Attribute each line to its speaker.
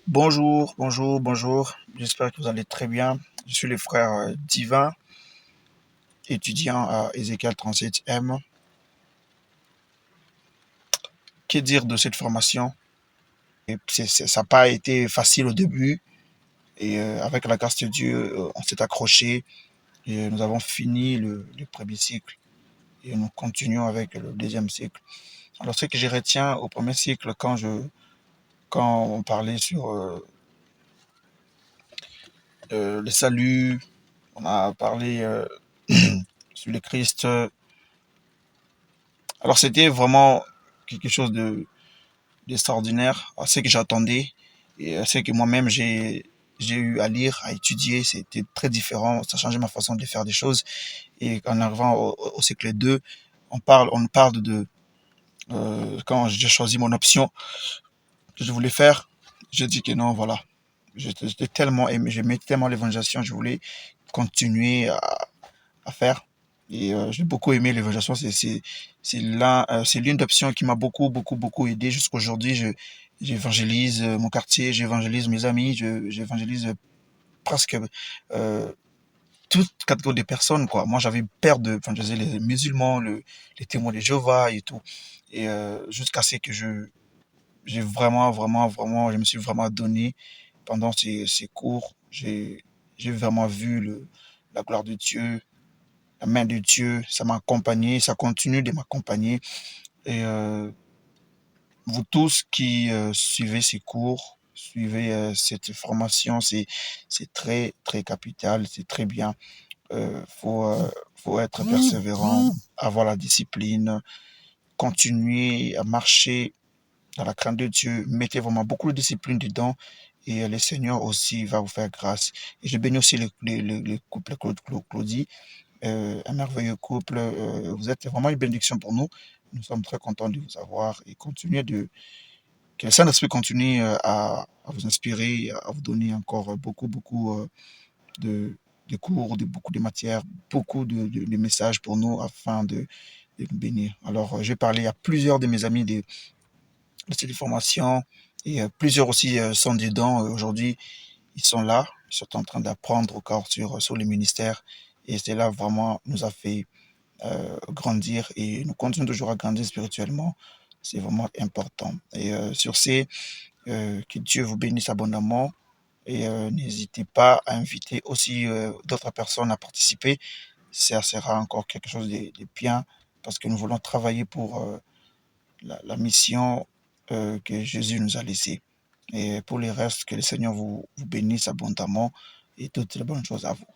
Speaker 1: Bonjour, bonjour, bonjour. J'espère que vous allez très bien. Je suis le frère Divin, étudiant à Ézéchiel 37M. Que dire de cette formation? Ça n'a pas été facile au début et avec la grâce de Dieu, on s'est accroché et nous avons fini le premier cycle et nous continuons avec le deuxième cycle. Alors ce que je retiens au premier cycle, quand on parlait sur le salut, on a parlé sur le Christ. Alors c'était vraiment quelque chose d'extraordinaire, à ce que j'attendais et à ce que moi-même j'ai eu à lire, à étudier. C'était très différent, ça changeait ma façon de faire des choses. Et en arrivant au cycle 2, on parle quand j'ai choisi mon option que je voulais faire, j'ai dit que non, voilà. J'étais tellement aimé, j'aimais tellement l'évangélisation, je voulais continuer à faire. Et j'ai beaucoup aimé l'évangélisation. C'est l'une des options qui m'a beaucoup aidé jusqu'aujourd'hui. J'évangélise mon quartier, j'évangélise mes amis, j'évangélise presque euh, toute catégorie de personnes, quoi. Moi, j'avais peur de évangéliser les musulmans, les témoins de Jéhovah et tout. Et jusqu'à ce que j'ai vraiment, je me suis vraiment donné pendant ces cours. J'ai vraiment vu la gloire de Dieu, la main de Dieu, ça m'a accompagné, ça continue de m'accompagner. Et vous tous qui suivez ces cours, suivez cette formation, c'est très capital, c'est très bien. Faut être persévérant, avoir la discipline, continuer à marcher dans la crainte de Dieu, mettez vraiment beaucoup de discipline dedans et le Seigneur aussi va vous faire grâce. Et je bénis aussi le couple Claudie, un merveilleux couple. Vous êtes vraiment une bénédiction pour nous. Nous sommes très contents de vous avoir et que le Saint-Esprit continue à vous inspirer, à vous donner encore beaucoup de cours, beaucoup de matières, beaucoup de messages pour nous afin de nous bénir. Alors, j'ai parlé à plusieurs de mes amis de cette formation et plusieurs aussi sont dedans aujourd'hui. Ils sont là, ils sont en train d'apprendre encore sur le ministère et cela vraiment nous a fait grandir et nous continuons toujours à grandir spirituellement. C'est vraiment important. Et sur ces, que Dieu vous bénisse abondamment et n'hésitez pas à inviter aussi d'autres personnes à participer. Ça sera encore quelque chose de bien parce que nous voulons travailler pour la mission que Jésus nous a laissée. Et pour le reste, que le Seigneur vous bénisse abondamment et toutes les bonnes choses à vous.